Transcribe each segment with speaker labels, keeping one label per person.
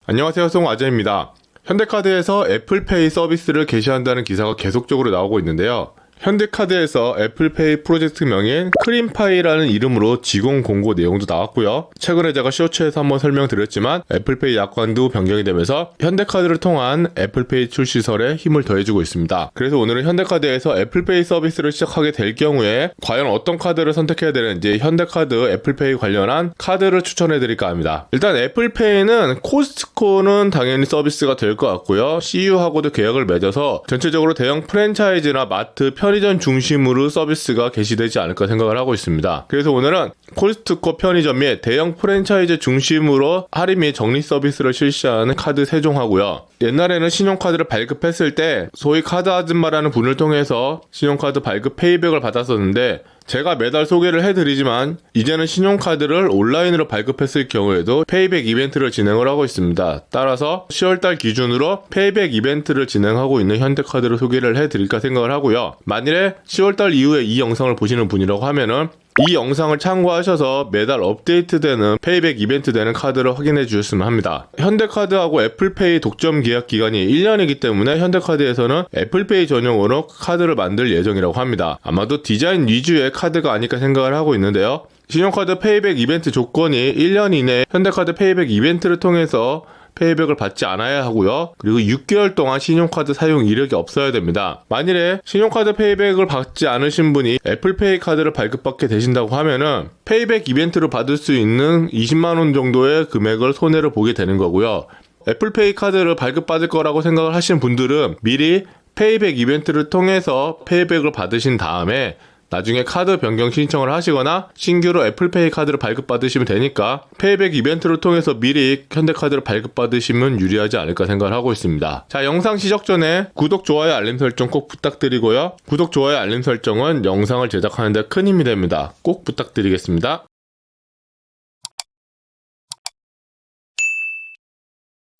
Speaker 1: 안녕하세요, 송아재입니다. 현대카드에서 애플페이 서비스를 개시한다는 기사가 계속적으로 나오고 있는데요. 현대카드에서 애플페이 프로젝트명인 크림파이라는 이름으로 지공 공고 내용도 나왔고요. 최근에 제가 쇼츠에서 한번 설명드렸지만 애플페이 약관도 변경이 되면서 현대카드를 통한 애플페이 출시설에 힘을 더해주고 있습니다. 그래서 오늘은 현대카드에서 애플페이 서비스를 시작하게 될 경우에 과연 어떤 카드를 선택해야 되는지 현대카드 애플페이 관련한 카드를 추천해드릴까 합니다. 일단 애플페이는 코스트코는 당연히 서비스가 될 것 같고요. CU하고도 계약을 맺어서 전체적으로 대형 프랜차이즈나 마트, 편의점 중심으로 서비스가 개시되지 않을까 생각을 하고 있습니다. 그래서 오늘은 코스트코 편의점 및 대형 프랜차이즈 중심으로 할인 및 적립 서비스를 실시하는 카드 3종 하고요. 옛날에는 신용카드를 발급했을 때 소위 카드 아줌마라는 분을 통해서 신용카드 발급 페이백을 받았었는데 제가 매달 소개를 해드리지만 이제는 신용카드를 온라인으로 발급했을 경우에도 페이백 이벤트를 진행을 하고 있습니다. 따라서 10월달 기준으로 페이백 이벤트를 진행하고 있는 현대카드를 소개를 해드릴까 생각을 하고요. 만일에 10월달 이후에 이 영상을 보시는 분이라고 하면은 이 영상을 참고하셔서 매달 업데이트되는 페이백 이벤트 되는 카드를 확인해 주셨으면 합니다. 현대카드하고 애플페이 독점 계약 기간이 1년이기 때문에 현대카드에서는 애플페이 전용으로 카드를 만들 예정이라고 합니다. 아마도 디자인 위주의 카드가 아닐까 생각을 하고 있는데요. 신용카드 페이백 이벤트 조건이 1년 이내 현대카드 페이백 이벤트를 통해서 페이백을 받지 않아야 하고요. 그리고 6개월 동안 신용카드 사용 이력이 없어야 됩니다. 만일에 신용카드 페이백을 받지 않으신 분이 애플페이 카드를 발급받게 되신다고 하면은 페이백 이벤트로 받을 수 있는 20만원 정도의 금액을 손해를 보게 되는 거고요. 애플페이 카드를 발급받을 거라고 생각을 하시는 분들은 미리 페이백 이벤트를 통해서 페이백을 받으신 다음에 나중에 카드 변경 신청을 하시거나 신규로 애플페이 카드를 발급받으시면 되니까 페이백 이벤트를 통해서 미리 현대카드를 발급받으시면 유리하지 않을까 생각을 하고 있습니다. 자, 영상 시작 전에 구독, 좋아요, 알림 설정 꼭 부탁드리고요. 구독, 좋아요, 알림 설정은 영상을 제작하는 데 큰 힘이 됩니다. 꼭 부탁드리겠습니다.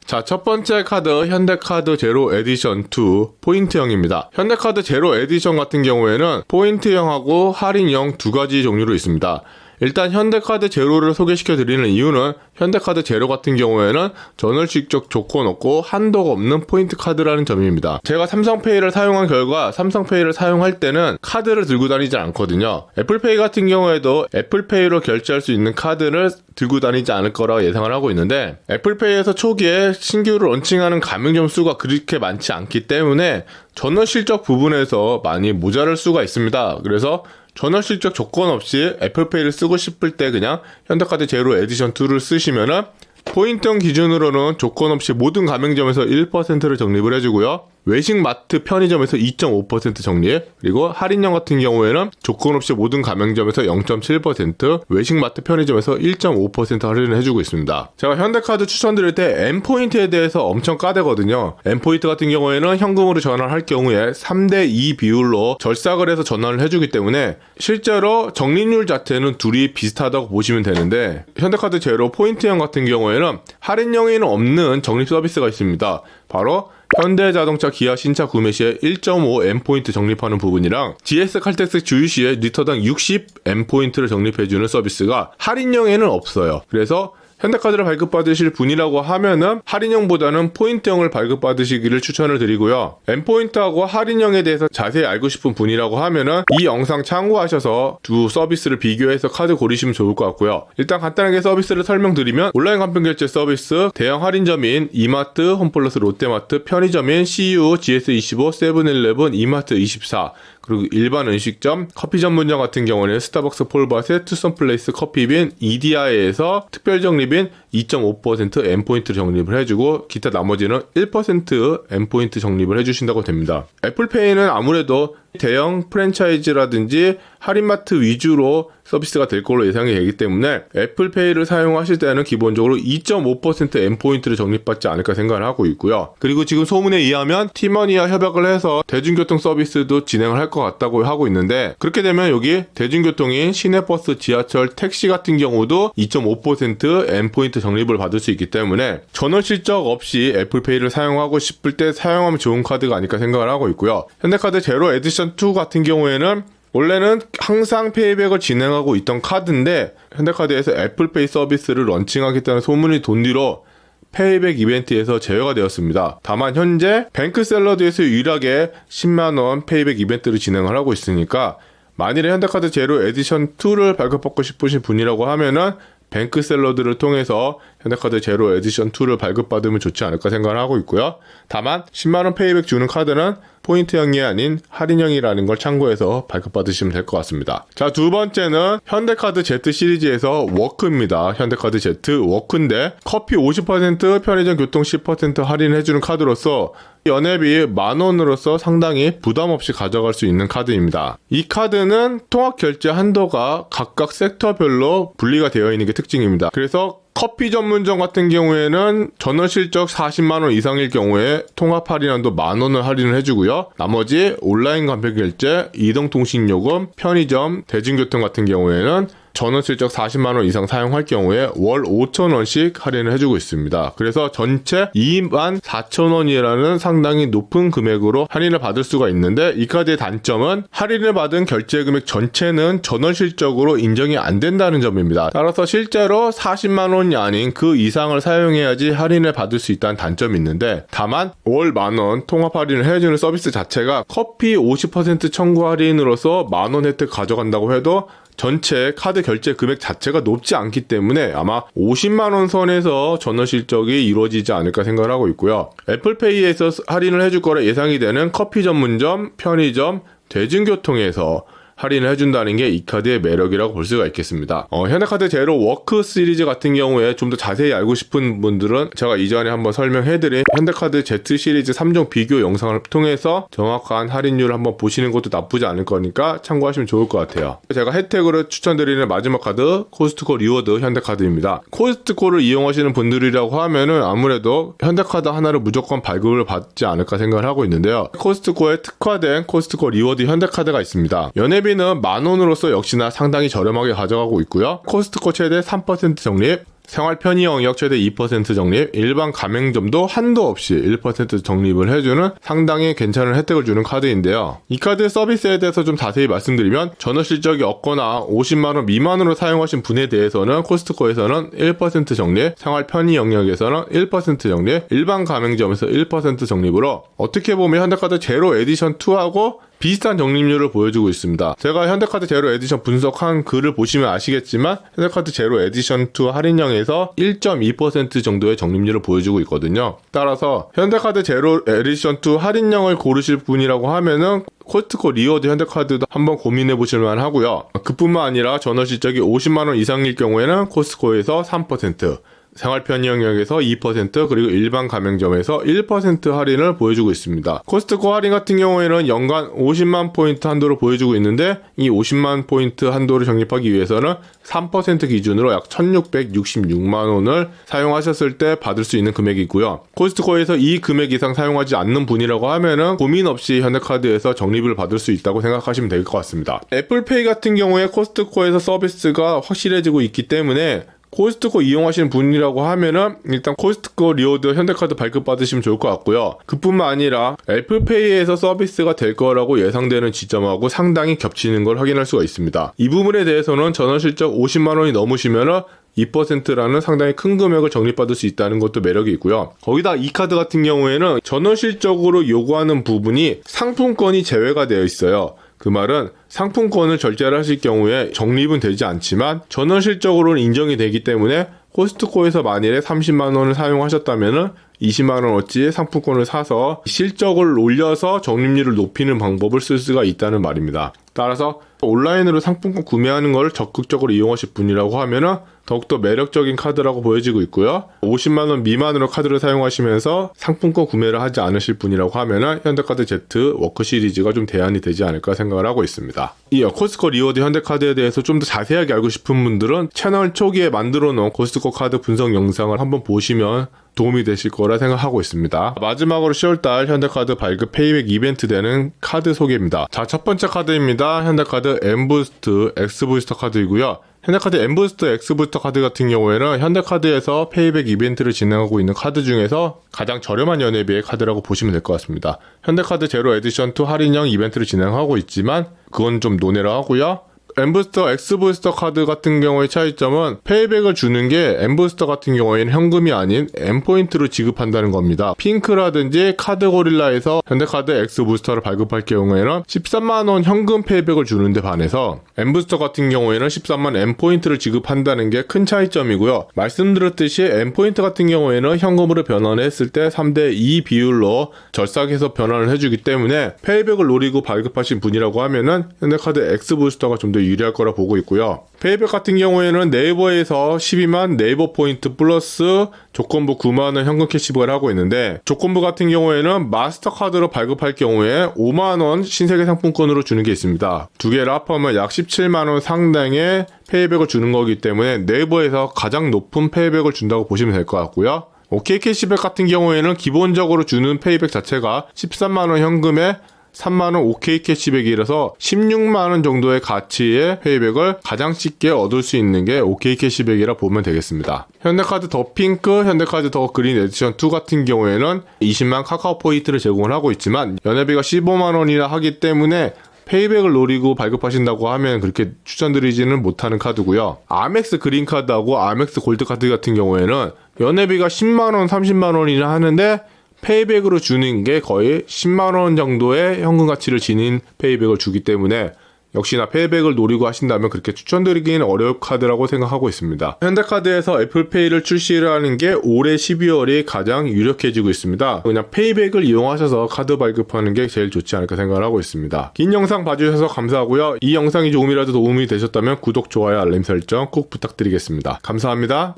Speaker 1: 자, 첫 번째 카드 현대카드 제로 에디션 2 포인트형입니다. 현대카드 제로 에디션 같은 경우에는 포인트형하고 할인형 두 가지 종류로 있습니다. 일단 현대카드 제로를 소개시켜 드리는 이유는 현대카드 제로 같은 경우에는 전월식적 조건 없고 한도가 없는 포인트 카드라는 점입니다. 제가 삼성페이를 사용한 결과 삼성페이를 사용할 때는 카드를 들고 다니지 않거든요. 애플페이 같은 경우에도 애플페이로 결제할 수 있는 카드를 들고 다니지 않을 거라 예상을 하고 있는데 애플페이에서 초기에 신규로 런칭하는 가맹점 수가 그렇게 많지 않기 때문에 전월실적 부분에서 많이 모자랄 수가 있습니다. 그래서 전월실적 조건 없이 애플페이를 쓰고 싶을 때 그냥 현대카드 제로 에디션 2를 쓰시면은 포인트형 기준으로는 조건 없이 모든 가맹점에서 1%를 적립을 해주고요. 외식 마트 편의점에서 2.5% 적립, 그리고 할인형 같은 경우에는 조건 없이 모든 가맹점에서 0.7%, 외식 마트 편의점에서 1.5% 할인을 해주고 있습니다. 제가 현대카드 추천드릴 때 M포인트에 대해서 엄청 까대거든요. M포인트 같은 경우에는 현금으로 전환을 할 경우에 3대2 비율로 절삭을 해서 전환을 해주기 때문에 실제로 적립률 자체는 둘이 비슷하다고 보시면 되는데 현대카드 제로 포인트형 같은 경우에는 할인형에는 없는 적립 서비스가 있습니다. 바로 현대자동차 기아 신차 구매 시에 1.5 M포인트 적립하는 부분이랑 GS 칼텍스 주유 시에 리터당 60 M포인트를 적립해주는 서비스가 할인형에는 없어요. 그래서 현대카드를 발급받으실 분이라고 하면은 할인형보다는 포인트형을 발급받으시기를 추천을 드리고요. M포인트하고 할인형에 대해서 자세히 알고 싶은 분이라고 하면은 이 영상 참고하셔서 두 서비스를 비교해서 카드 고르시면 좋을 것 같고요. 일단 간단하게 서비스를 설명드리면 온라인 간편결제 서비스, 대형 할인점인 이마트, 홈플러스, 롯데마트, 편의점인 CU, GS25, 세븐일레븐, 이마트24, 그리고 일반 음식점, 커피 전문점 같은 경우는 스타벅스, 폴바세, 투썸플레이스, 커피빈, EDI에서 특별 적립인 2.5% M포인트 적립을 해주고 기타 나머지는 1% M포인트 적립을 해주신다고 됩니다. 애플페이는 아무래도 대형 프랜차이즈라든지 할인마트 위주로 서비스가 될 걸로 예상이 되기 때문에 애플페이를 사용하실 때는 기본적으로 2.5% M포인트를 적립받지 않을까 생각을 하고 있고요. 그리고 지금 소문에 의하면 티머니와 협약을 해서 대중교통 서비스도 진행을 할 것 같다고 하고 있는데 그렇게 되면 여기 대중교통인 시내버스, 지하철, 택시 같은 경우도 2.5% M포인트 적립을 받을 수 있기 때문에 전월 실적 없이 애플페이를 사용하고 싶을 때 사용하면 좋은 카드가 아닐까 생각을 하고 있고요. 현대카드 제로 에디션 2 같은 경우에는 원래는 항상 페이백을 진행하고 있던 카드인데 현대카드에서 애플페이 서비스를 런칭하겠다는 소문이 돈 뒤로 페이백 이벤트에서 제외가 되었습니다. 다만 현재 뱅크샐러드에서 유일하게 10만원 페이백 이벤트를 진행을 하고 있으니까 만일에 현대카드 제로 에디션 2를 발급받고 싶으신 분이라고 하면은 뱅크샐러드를 통해서 현대카드 제로 에디션 2를 발급받으면 좋지 않을까 생각을 하고 있고요. 다만 10만원 페이백 주는 카드는 포인트형이 아닌 할인형이라는 걸 참고해서 발급받으시면 될 것 같습니다. 자, 두 번째는 현대카드 Z 시리즈에서 워크입니다. 현대카드 Z 워크인데 커피 50%, 편의점 교통 10% 할인해주는 카드로서 연회비 10,000원으로서 상당히 부담없이 가져갈 수 있는 카드입니다. 이 카드는 통합 결제 한도가 각각 섹터별로 분리가 되어 있는 게 특징입니다. 그래서 커피 전문점 같은 경우에는 전월 실적 40만원 이상일 경우에 통합 할인한도 10,000원을 할인을 해주고요. 나머지 온라인 간편 결제, 이동통신요금, 편의점, 대중교통 같은 경우에는 전원 실적 40만원 이상 사용할 경우에 월 5,000원씩 할인을 해주고 있습니다. 그래서 전체 24,000원이라는 상당히 높은 금액으로 할인을 받을 수가 있는데 이 카드의 단점은 할인을 받은 결제 금액 전체는 전원 실적으로 인정이 안 된다는 점입니다. 따라서 실제로 40만원이 아닌 그 이상을 사용해야지 할인을 받을 수 있다는 단점이 있는데 다만 월 10,000원 통합 할인을 해주는 서비스 자체가 커피 50% 청구 할인으로서 10,000원 혜택 가져간다고 해도 전체 카드 결제 금액 자체가 높지 않기 때문에 아마 50만원 선에서 전원 실적이 이루어지지 않을까 생각을 하고 있고요. 애플페이에서 할인을 해줄 거라 예상이 되는 커피 전문점, 편의점, 대중교통에서 할인을 해준다는 게 이 카드의 매력이라고 볼 수가 있겠습니다. 현대카드 제로 워크 시리즈 같은 경우에 좀 더 자세히 알고 싶은 분들은 제가 이전에 한번 설명해드린 현대카드 Z 시리즈 3종 비교 영상을 통해서 정확한 할인율을 한번 보시는 것도 나쁘지 않을 거니까 참고하시면 좋을 것 같아요. 제가 혜택으로 추천드리는 마지막 카드 코스트코 리워드 현대카드입니다. 코스트코를 이용하시는 분들이라고 하면은 아무래도 현대카드 하나를 무조건 발급을 받지 않을까 생각을 하고 있는데요. 코스트코에 특화된 코스트코 리워드 현대카드가 있습니다. 연회비 는 10,000원으로서 역시나 상당히 저렴하게 가져가고 있고요. 코스트코 최대 3% 적립, 생활 편의 영역 최대 2% 적립, 일반 가맹점도 한도 없이 1% 적립을 해주는 상당히 괜찮은 혜택을 주는 카드인데요. 이 카드 서비스에 대해서 좀 자세히 말씀드리면 전월 실적이 없거나 50만원 미만으로 사용하신 분에 대해서는 코스트코에서는 1% 적립, 생활 편의 영역에서는 1% 적립, 일반 가맹점에서 1% 적립으로 어떻게 보면 현대카드 제로 에디션 2하고 비슷한 적립률을 보여주고 있습니다. 제가 현대카드 제로 에디션 분석한 글을 보시면 아시겠지만 현대카드 제로 에디션 2 할인형에서 1.2% 정도의 적립률을 보여주고 있거든요. 따라서 현대카드 제로 에디션 2 할인형을 고르실 분이라고 하면은 코스트코 리워드 현대카드도 한번 고민해 보실 만 하고요. 그뿐만 아니라 전월 실적이 50만원 이상일 경우에는 코스트코에서 3%, 생활 편의 영역에서 2% 그리고 일반 가맹점에서 1% 할인을 보여주고 있습니다. 코스트코 할인 같은 경우에는 연간 50만 포인트 한도를 보여주고 있는데 이 50만 포인트 한도를 적립하기 위해서는 3% 기준으로 약 1,666만 원을 사용하셨을 때 받을 수 있는 금액이고요. 코스트코에서 이 금액 이상 사용하지 않는 분이라고 하면은 고민 없이 현대카드에서 적립을 받을 수 있다고 생각하시면 될 것 같습니다. 애플페이 같은 경우에 코스트코에서 서비스가 확실해지고 있기 때문에 코스트코 이용하시는 분이라고 하면은 일단 코스트코 리워드 현대카드 발급 받으시면 좋을 것 같고요. 그뿐만 아니라 애플페이에서 서비스가 될 거라고 예상되는 지점하고 상당히 겹치는 걸 확인할 수가 있습니다. 이 부분에 대해서는 전월 실적 50만원이 넘으시면은 2%라는 상당히 큰 금액을 적립받을 수 있다는 것도 매력이 있고요. 거기다 이 카드 같은 경우에는 전월 실적으로 요구하는 부분이 상품권이 제외가 되어 있어요. 그 말은 상품권을 결제를 하실 경우에 적립은 되지 않지만 전월 실적으로는 인정이 되기 때문에 코스트코에서 만일에 30만원을 사용하셨다면 20만원어치 상품권을 사서 실적을 올려서 적립률을 높이는 방법을 쓸 수가 있다는 말입니다. 따라서 온라인으로 상품권 구매하는 걸 적극적으로 이용하실 분이라고 하면은 더욱더 매력적인 카드라고 보여지고 있고요. 50만원 미만으로 카드를 사용하시면서 상품권 구매를 하지 않으실 분이라고 하면은 현대카드 Z 워크 시리즈가 좀 대안이 되지 않을까 생각을 하고 있습니다. 이 코스트코 리워드 현대카드에 대해서 좀 더 자세하게 알고 싶은 분들은 채널 초기에 만들어 놓은 코스트코 카드 분석 영상을 한번 보시면 도움이 되실 거라 생각하고 있습니다. 마지막으로 10월달 현대카드 발급 페이백 이벤트 되는 카드 소개입니다. 자, 첫 번째 카드입니다. 현대카드 M부스트 X부스터 카드이고요. 현대카드 M부스트 X부스터 카드 같은 경우에는 현대카드에서 페이백 이벤트를 진행하고 있는 카드 중에서 가장 저렴한 연회비의 카드라고 보시면 될 것 같습니다. 현대카드 제로 에디션 2 할인형 이벤트를 진행하고 있지만 그건 좀 논외로 하고요. 엠부스터, 엑스부스터 카드 같은 경우의 차이점은 페이백을 주는 게 엠부스터 같은 경우에는 현금이 아닌 M포인트로 지급한다는 겁니다. 핑크라든지 카드고릴라에서 현대카드 엑스부스터를 발급할 경우에는 13만원 현금 페이백을 주는데 반해서 엠부스터 같은 경우에는 13만 M포인트를 지급한다는 게 큰 차이점이고요. 말씀드렸듯이 M포인트 같은 경우에는 현금으로 변환을 했을 때 3대2 비율로 절삭해서 변환을 해주기 때문에 페이백을 노리고 발급하신 분이라고 하면은 현대카드 엑스부스터가 좀 더 유리할 거라 보고 있고요. 페이백 같은 경우에는 네이버에서 12만 네이버 포인트 플러스 조건부 9만원 현금 캐시백을 하고 있는데, 조건부 같은 경우에는 마스터카드로 발급할 경우에 5만원 신세계 상품권으로 주는 게 있습니다. 두 개를 합하면 약 17만원 상당의 페이백을 주는 거기 때문에 네이버에서 가장 높은 페이백을 준다고 보시면 될 것 같고요. OK 캐시백 같은 경우에는 기본적으로 주는 페이백 자체가 13만원 현금에 3만원 OK 캐시백이라서 16만원 정도의 가치의 페이백을 가장 쉽게 얻을 수 있는 게 OK 캐시백이라 보면 되겠습니다. 현대카드 더 핑크, 현대카드 더 그린 에디션 2 같은 경우에는 20만 카카오 포인트를 제공을 하고 있지만 연회비가 15만원이나 하기 때문에 페이백을 노리고 발급하신다고 하면 그렇게 추천드리지는 못하는 카드고요. 아멕스 그린 카드하고 아멕스 골드 카드 같은 경우에는 연회비가 10만원, 30만원이나 하는데 페이백으로 주는 게 거의 10만원 정도의 현금 가치를 지닌 페이백을 주기 때문에 역시나 페이백을 노리고 하신다면 그렇게 추천드리기는 어려울 카드라고 생각하고 있습니다. 현대카드에서 애플페이를 출시를 하는 게 올해 12월이 가장 유력해지고 있습니다. 그냥 페이백을 이용하셔서 카드 발급하는 게 제일 좋지 않을까 생각을 하고 있습니다. 긴 영상 봐주셔서 감사하고요. 이 영상이 조금이라도 도움이 되셨다면 구독, 좋아요, 알림 설정 꼭 부탁드리겠습니다. 감사합니다.